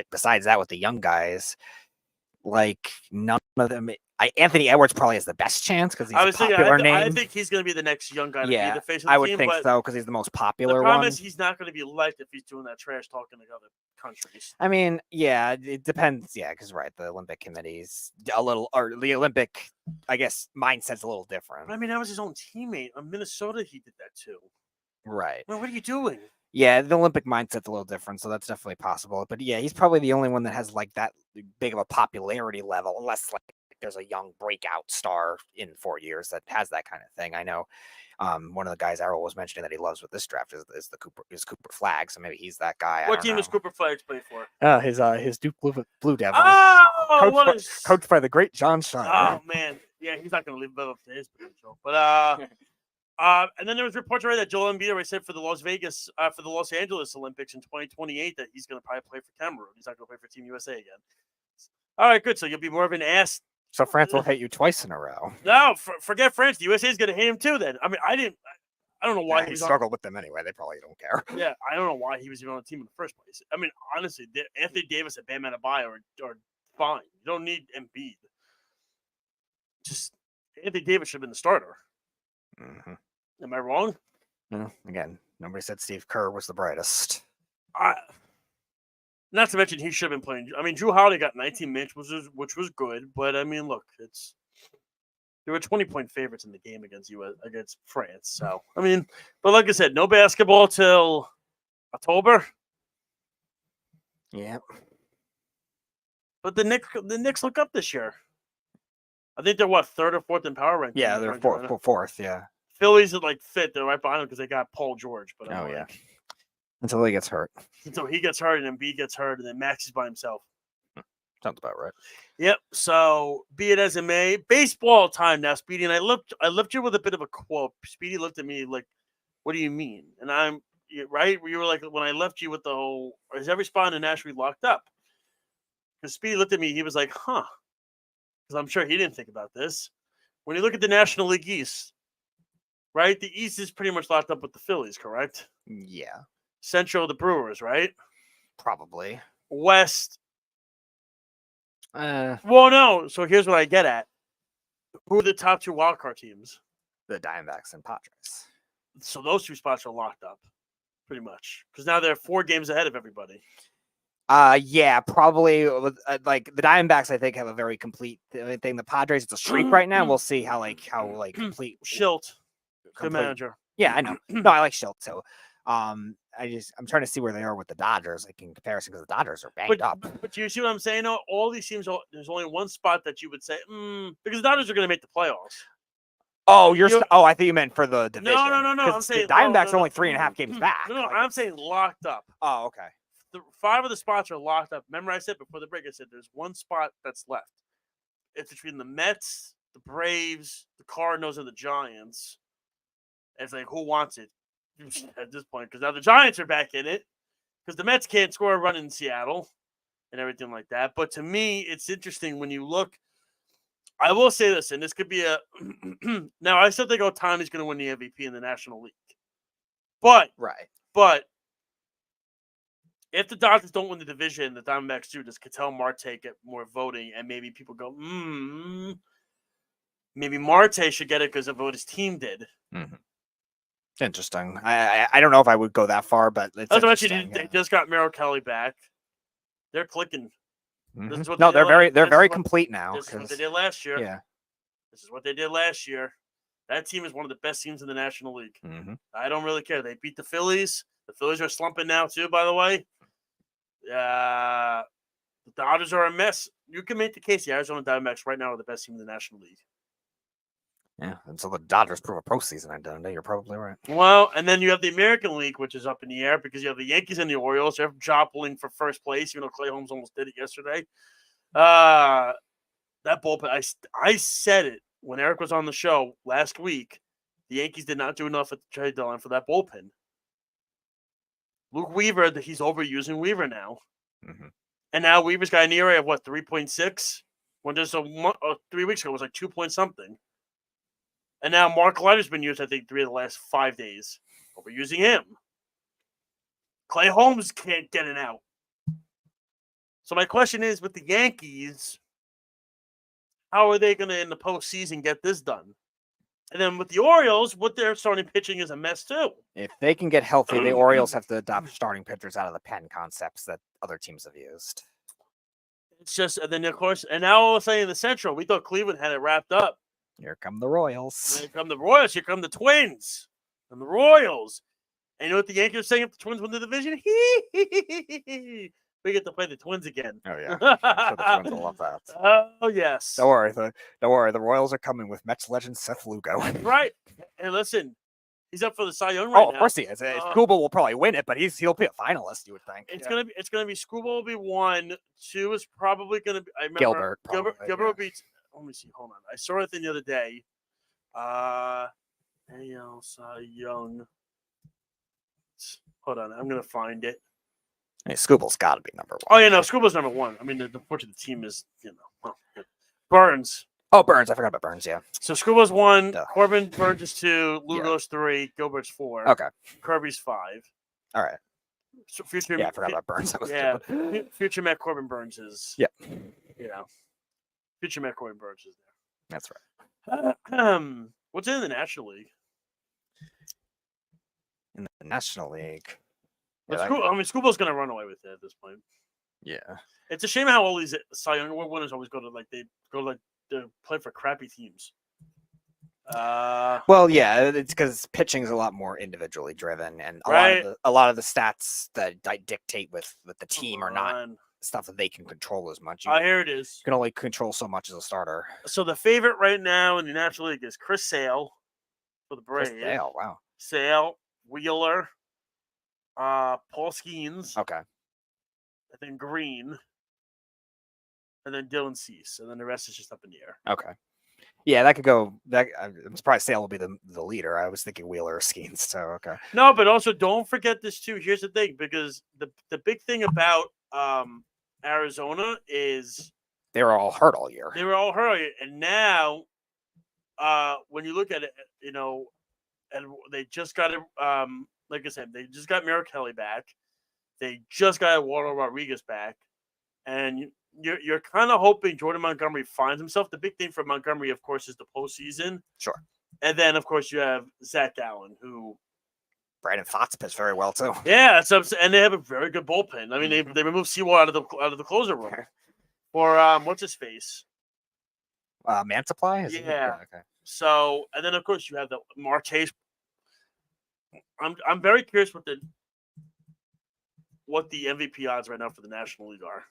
besides that, with the young guys, like none of them. Anthony Edwards probably has the best chance because he's a popular name. I think he's going to be the next young guy to be the face of the team. I would think so because he's the most popular one. The problem is he's not going to be liked if he's doing that trash talking to other countries. I mean, yeah, it depends. Yeah, because the Olympic committee's a little, or the Olympic, I guess, mindset's a little different. But I mean, that was his own teammate. In Minnesota, he did that too. Right. Well, what are you doing? Yeah, the Olympic mindset's a little different, so that's definitely possible. But yeah, he's probably the only one that has like that big of a popularity level, unless like there's a young breakout star in 4 years that has that kind of thing. I know one of the guys Errol was mentioning that he loves with this draft is Cooper Flag, so maybe he's that guy. What team does Cooper Flag play for? His Duke Blue Devils. Oh, coached by the great John Schneider. Oh man, yeah, he's not going to live up to his potential. But and then there was reports already that Joel Embiid already said for the Los Angeles Olympics in 2028 that he's going to probably play for Cameroon. He's not going to play for Team USA again. All right, good. So you'll be more of an ass. So France will hate you twice in a row. No, forget France. The USA is going to hate him too. Then I mean, I don't know why he struggled with them anyway. They probably don't care. Yeah, I don't know why he was even on the team in the first place. I mean, honestly, Anthony Davis and Bam Adebayo are fine. You don't need Embiid. Just Anthony Davis should have been the starter. Mm-hmm. Am I wrong? No, again, nobody said Steve Kerr was the brightest. Not to mention he should have been playing. I mean, Drew Holiday got 19 minutes, which was good. But I mean, look, they were 20-point favorites in the game against France. So I mean, but like I said, no basketball till October. Yeah. But the Knicks look up this year. I think they're third or fourth in power ranking. Yeah, they're fourth. Yeah. Phillies are like fifth. They're right behind them because they got Paul George. But yeah. Until he gets hurt. Until he gets hurt and Embiid gets hurt and then Max is by himself. Sounds about right. Yep. So be it as it may, baseball time now, Speedy. And I left you with a bit of a quote. Speedy looked at me like, "What do you mean?" And I'm right. You were like, when I left you with the whole, is every spot in the National League locked up? Because Speedy looked at me, he was like, "Huh," because I'm sure he didn't think about this. When you look at the National League East, right, the East is pretty much locked up with the Phillies, correct? Yeah. Central, the Brewers, right? Probably. West. Well, no. So here's what I get at. Who are the top two wildcard teams? The Diamondbacks and Padres. So those two spots are locked up, pretty much, because now they're 4 games ahead of everybody. Yeah, probably. Like the Diamondbacks, I think have a very complete thing. The Padres, it's a streak right now. We'll see how complete. Schilt, good manager. Yeah, I know. No, I like Schilt. So, I'm trying to see where they are with the Dodgers, like in comparison, because the Dodgers are banged up. But you see what I'm saying? No, all these teams, there's only one spot that you would say, because the Dodgers are going to make the playoffs. Oh, I think you meant for the division. No. I'm saying the Diamondbacks are only 3.5 games back. No, I'm saying locked up. Oh, okay. 5 of the spots are locked up. Remember, I said before the break, I said there's one spot that's left. It's between the Mets, the Braves, the Cardinals, and the Giants. And it's like, who wants it at this point? Because now the Giants are back in it. Because the Mets can't score a run in Seattle and everything like that. But to me, it's interesting when you look. I will say this, and this could be a. Now, I still think Ohtani's going to win the MVP in the National League. But if the Dodgers don't win the division, the Diamondbacks do, does Ketel Marte get more voting? And maybe people go, maybe Marte should get it because of what his team did. Mm-hmm. Interesting. I don't know if I would go that far, but it's interesting. They just got Merrill Kelly back. They're clicking. Mm-hmm. They're very complete now. This is what they did last year. Yeah. This is what they did last year. That team is one of the best teams in the National League. Mm-hmm. I don't really care. They beat the Phillies. The Phillies are slumping now, too, by the way. The Dodgers are a mess. You can make the case the Arizona Diamondbacks right now are the best team in the National League. Yeah, and so the Dodgers prove a postseason identity. You're probably right. Well, and then you have the American League, which is up in the air because you have the Yankees and the Orioles. They're joppling for first place, even though Clay Holmes almost did it yesterday. That bullpen, I said it when Eric was on the show last week. The Yankees did not do enough at the trade deadline for that bullpen. Luke Weaver, he's overusing Weaver now. Mm-hmm. And now Weaver's got an ERA of 3.6? When just 3 weeks ago it was 2 point something. And now Mark Leiter's been used, I think, 3 of the last 5 days. Overusing him. Clay Holmes can't get it out. So my question is, with the Yankees, how are they going to, in the postseason, get this done? And then with the Orioles, what they're starting pitching is a mess, too. If they can get healthy, the Orioles have to adopt starting pitchers out of the pen concepts that other teams have used. It's just, and then, of course, and now all of a sudden in the Central, we thought Cleveland had it wrapped up. Here come the Royals. Here come the Royals. Here come the Twins. And the Royals. And you know what the Yankees are saying if the Twins win the division? We get to play the Twins again. Oh, yeah. I'm sure the Twins will love that. Oh, yes. Don't worry. Don't worry. The Royals are coming with Mets legend Seth Lugo. Right. And listen, he's up for the Cy Young right now. Of course he is. Skubal will probably win it, but he'll be a finalist, you would think. It's gonna be Skubal will be 1. 2 is probably gonna be Gilbert. Gilbert will be. Let me see. Hold on. I saw it the other day. AL Cy Young. Hold on. I'm gonna find it. Hey, Skubal's got to be number 1. Oh yeah, no, Skubal's number 1. I mean, the unfortunate team is Burns. Oh, Burns. I forgot about Burns. Yeah. So Skubal's 1. Duh. Corbin Burns is 2. Lugo's 3. Gilbert's 4. Okay. Kirby's 5. All right. So future. Yeah, I forgot about Burns. Yeah. Future Matt Corbin Burns is. Yeah. Future Matt Corbin Burns is there. That's right. What's in the National League? In the National League. Yeah, Skubal's going to run away with it at this point. Yeah. It's a shame how all these Cy Young winners always go to to play for crappy teams. Well, yeah, it's because pitching is a lot more individually driven, and a lot of the stats that dictate with the team are not stuff that they can control as much. Here it is. You can only control so much as a starter. So the favorite right now in the National League is Chris Sale for the Braves. Chris Sale, wow. Sale, Wheeler, Paul Skeens. Okay. And then Green. And then Dylan Cease. And then the rest is just up in the air. Okay. Yeah, that could go. I'm surprised Sale will be the leader. I was thinking Wheeler or Skeens. So, okay. No, but also don't forget this, too. Here's the thing. Because the big thing about Arizona is they were all hurt all year. And now, when you look at it, and they just got it, like I said, they just got Merrill Kelly back. They just got Eduardo Rodriguez back. And you're kind of hoping Jordan Montgomery finds himself. The big thing for Montgomery, of course, is the postseason. Sure. And then, of course, you have Zach Gallen, who Brandon Pfaadt pitched very well too. Yeah, and they have a very good bullpen. I mean, they removed Sewell out of the closer room for what's his face, Mansupply. Yeah. Okay. So, and then of course you have the Marte. I'm very curious what the MVP odds right now for the National League are.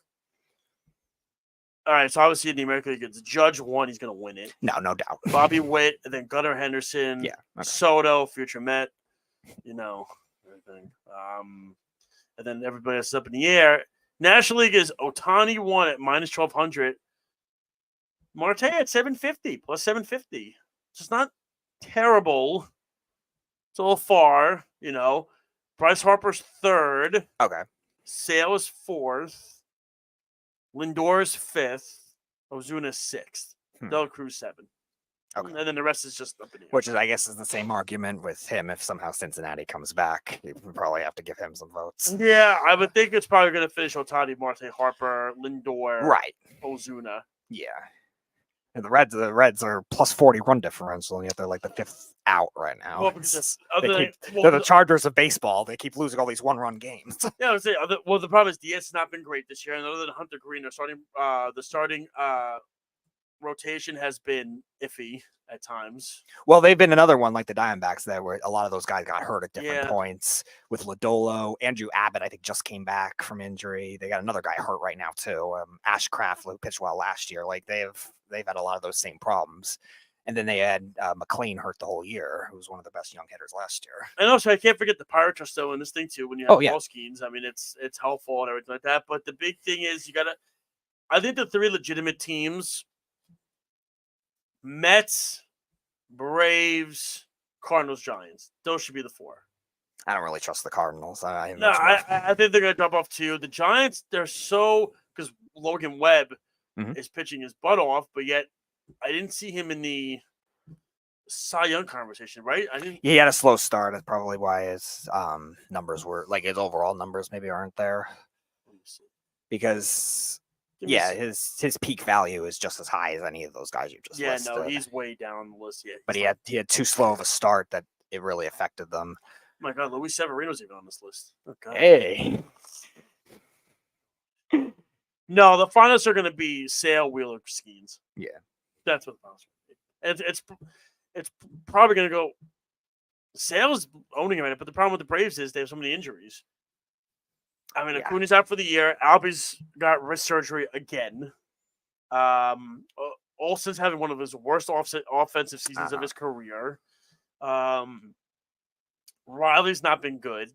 All right, so obviously in the American League, it's Judge 1. He's going to win it. No doubt. Bobby Witt, and then Gunnar Henderson. Yeah. Okay. Soto, future Met. Everything. And then everybody else is up in the air. National League is Ohtani 1 at minus 1,200. Marte at 750, plus 750. So it's not terrible. It's a little far, Bryce Harper's 3rd. Okay. Sale is 4th. Lindor is 5th. Ozuna is 6th. Del Cruz 7th. Okay. And then the rest is just up in the air. Which is, I guess, is the same argument with him. If somehow Cincinnati comes back, you probably have to give him some votes. Yeah, I would think it's probably going to finish Ohtani, Marte, Harper, Lindor, right? Ozuna. Yeah. And the Reds are plus 40 run differential, and yet they're like the 5th out right now. Well, because they're the Chargers of baseball. They keep losing all these one-run games. Yeah, I would say. The problem is Diaz has not been great this year, and other than Hunter Green, the starting rotation has been iffy at times. Well, they've been another one like the Diamondbacks there, where a lot of those guys got hurt at different Yeah. points. With Lodolo, Andrew Abbott, I think just came back from injury. They got another guy hurt right now too. Ashcraft, who pitched well last year. Like they've had a lot of those same problems. And then they had McLean hurt the whole year, who was one of the best young hitters last year. And also, I can't forget the Pirates are still in this thing too. When you have ball schemes, I mean, it's helpful and everything like that. But the big thing is you gotta. I think the three legitimate teams: Mets, Braves, Cardinals, Giants. Those should be the four. I don't really trust the Cardinals. I think they're gonna drop off too. The Giants, they're so because Logan Webb is pitching his butt off, but yet I didn't see him in the Cy Young conversation, right? He had a slow start. That's probably why his numbers were like his overall numbers maybe aren't there. Because his peak value is just as high as any of those guys you just listed. No, he's way down on the list. Yeah, but he had too slow of a start that it really affected them. Oh my God, Luis Severino's even on this list. Oh, God. Hey. No, the finalists are going to be Sale, Wheeler, Skeens. Yeah, that's what the finalists are going to be. It's probably going to go. Sale's owning it right now, but the problem with the Braves is they have so many injuries. I mean, Acuna's out for the year. Albie's got wrist surgery again. Olsen's having one of his worst offensive seasons of his career. Riley's not been good.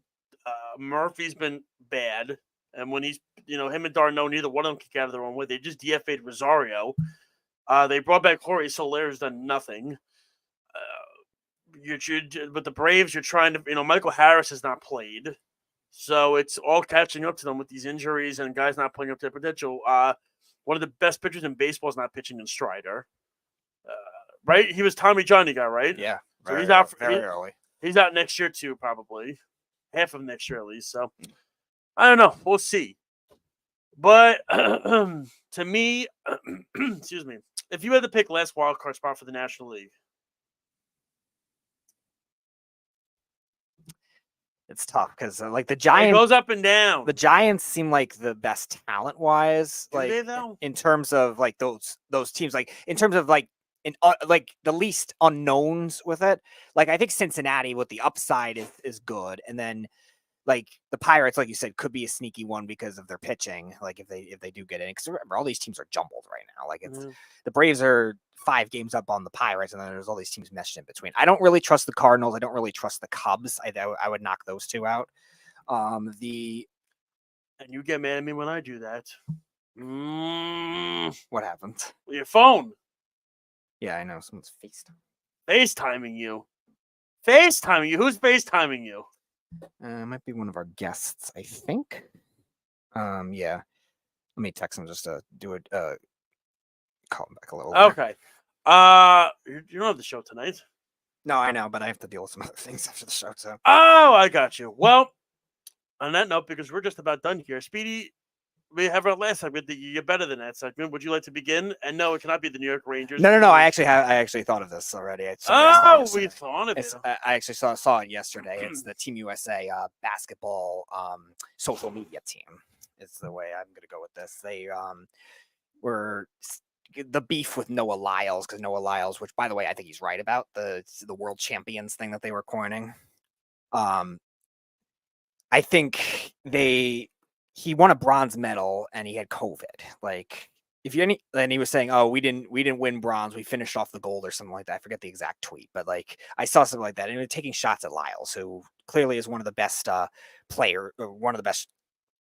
Murphy's been bad. And when he's, him and Darno, neither one of them kick out of their own way. They just DFA'd Rosario. They brought back Jorge Soler's done nothing. But the Braves, you're trying to, Michael Harris has not played. So it's all catching up to them with these injuries and guys not playing up to their potential. One of the best pitchers in baseball is not pitching in Strider. Right? He was Tommy John guy, right? Yeah. So he's out very early. He's out next year too, probably. Half of next year at least. So I don't know. We'll see. But to me, excuse me, if you had to pick last wild card spot for the National League, it's tough because like the Giants, it goes up and down. The Giants seem like the best talent wise, Do like they, though? in terms of like those teams, like in terms of like like the least unknowns with it. Like I think Cincinnati with the upside is good, and then like the Pirates, like you said, could be a sneaky one because of their pitching. Like if they do get in, because remember all these teams are jumbled right now. Like it's the Braves are 5 games up on the Pirates, and then there's all these teams meshed in between. I don't really trust the Cardinals. I don't really trust the Cubs. I would knock those two out. And you get mad at me when I do that. What happened? Your phone. Yeah, I know. Someone's FaceTiming you. FaceTiming you. Who's FaceTiming you? It might be one of our guests, I think. Yeah. Let me text him just to do it. Call him back a little later. Okay. You don't have the show tonight. No, I know, but I have to deal with some other things after the show. So. Oh, I got you. Well, on that note, because we're just about done here, Speedy, we have our last segment. You're better than that segment. Would you like to begin? And no, it cannot be the New York Rangers. No. I actually thought of this already. We thought of it. I actually saw it yesterday. It's the Team USA basketball social media team. Is the way I'm going to go with this. They were the beef with Noah Lyles, because Noah Lyles, which by the way I think he's right about the world champions thing that they were coining. I think he won a bronze medal and he had COVID. Like and he was saying, "Oh, we didn't win bronze. We finished off the gold or something like that." I forget the exact tweet, but like I saw something like that, and he was taking shots at Lyles, who clearly is one of the best one of the best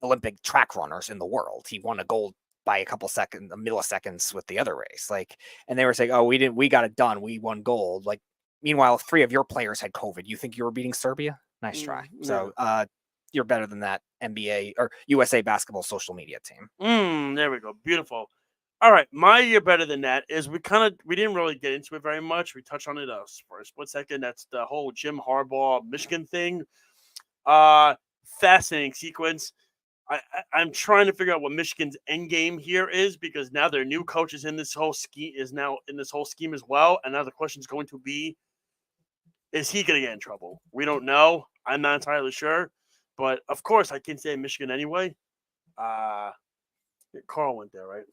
Olympic track runners in the world. He won a gold by a milliseconds with the other race. Like, and they were saying, "Oh, we got it done. We won gold." Like, meanwhile, 3 of your players had COVID. You think you were beating Serbia? Nice try. So, you're better than that NBA or USA basketball social media team. There we go. Beautiful. All right. My year better than that is we didn't really get into it very much. We touched on it for a split second. That's the whole Jim Harbaugh Michigan thing. Fascinating sequence. I'm trying to figure out what Michigan's end game here is, because now their new coach is in this whole scheme as well. And now the question is going to be, is he going to get in trouble? We don't know. I'm not entirely sure. But, of course, I can say Michigan anyway. Carl went there, right?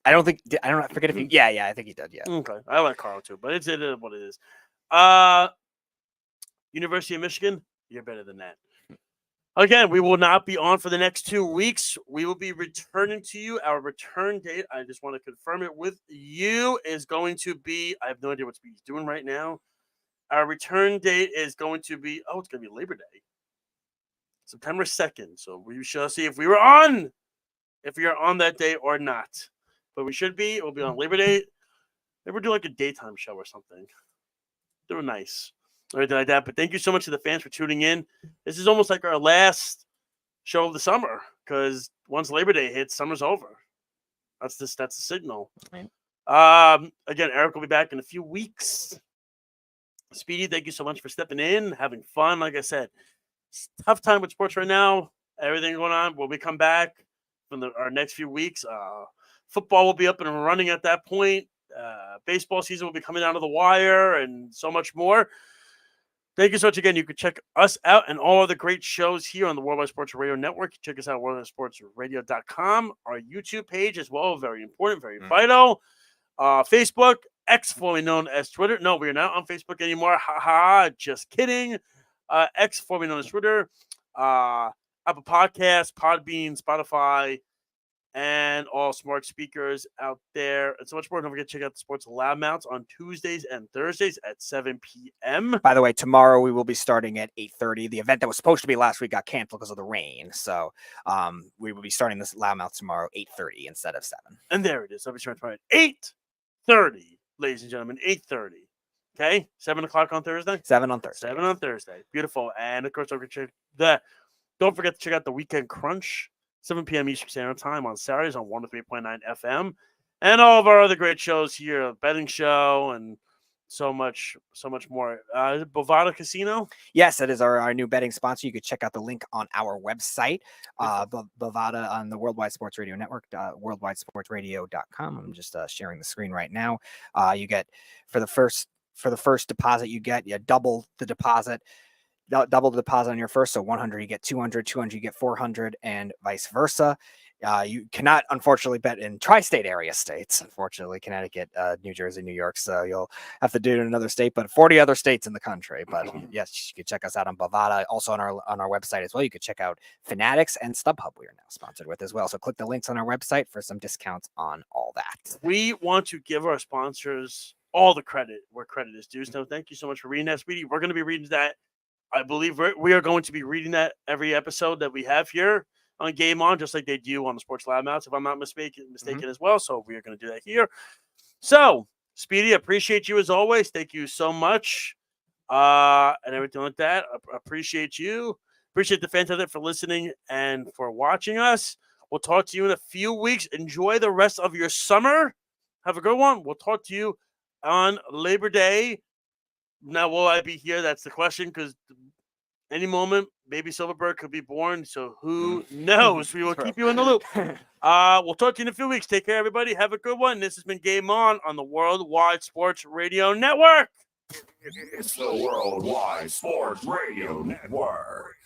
I forget if he. Yeah, I think he did. Yeah. Okay, I like Carl too, but it is what it is. University of Michigan, you're better than that. Again, we will not be on for the next 2 weeks. We will be returning to you. Our return date, I just want to confirm it with you, is going to be, I have no idea what Speedy's doing right now. Our return date is going to be, it's going to be Labor Day, September 2nd. So we shall see if we are on that day or not. But we should be. It will be on Labor Day. Maybe we'll do like a daytime show or something. They were nice. Or anything like that. But thank you so much to the fans for tuning in. This is almost like our last show of the summer because once Labor Day hits, summer's over. That's the signal. Right. Again, Eric will be back in a few weeks. Speedy, thank you so much for stepping in, having fun. Like I said, it's a tough time with sports right now. Everything going on. When we come back from our next few weeks, football will be up and running at that point. Baseball season will be coming down to the wire and so much more. Thank you so much again. You can check us out and all the great shows here on the Worldwide Sports Radio Network. Check us out at worldwidesportsradio.com. Our YouTube page as well, very important, very vital. Facebook, X, formerly known as Twitter. No, we are not on Facebook anymore. Just kidding. X, formerly known as Twitter. Apple Podcasts, Podbean, Spotify, and all smart speakers out there. And so much more. Don't forget to check out the Sports Loudmouths on Tuesdays and Thursdays at 7 p.m. By the way, tomorrow we will be starting at 8:30. The event that was supposed to be last week got canceled because of the rain. So we will be starting this Loudmouth tomorrow 8:30 instead of 7. And there it is. I'll be starting tomorrow at 8:30, ladies and gentlemen. 8:30. Okay? 7 o'clock on Thursday? 7 on Thursday. 7 on Thursday. Beautiful. And of course, don't forget to check out the Weekend Crunch. 7 p.m. Eastern Standard Time on Saturdays on 103.9 FM. And all of our other great shows here, Betting Show, and so much more. Bovada Casino? Yes, that is our new betting sponsor. You could check out the link on our website, Bovada on the Worldwide Sports Radio Network, worldwidesportsradio.com. I'm just sharing the screen right now. You get, for the first deposit, you double the deposit. Double the deposit on your first, so 100 you get 200, 200 you get 400, and vice versa. You cannot, unfortunately, bet in tri-state area states. Unfortunately, Connecticut, New Jersey, New York. So you'll have to do it in another state, but 40 other states in the country. But yes, you can check us out on Bovada. Also on our website as well. You can check out Fanatics and StubHub. We are now sponsored with as well. So click the links on our website for some discounts on all that. We want to give our sponsors all the credit where credit is due. So thank you so much for reading that, Speedy. We're going to be reading that. I believe we are going to be reading that every episode that we have here on Game On, just like they do on the Sports Loudmouths, if I'm not mistaken as well. So we are going to do that here. So, Speedy, appreciate you as always. Thank you so much. And everything like that. I appreciate you. Appreciate the fans out there for listening and for watching us. We'll talk to you in a few weeks. Enjoy the rest of your summer. Have a good one. We'll talk to you on Labor Day. Now, will I be here? That's the question, because any moment, baby Silverberg could be born, so who knows? We will keep you in the loop. We'll talk to you in a few weeks. Take care, everybody. Have a good one. This has been Game On the Worldwide Sports Radio Network. It's the Worldwide Sports Radio Network.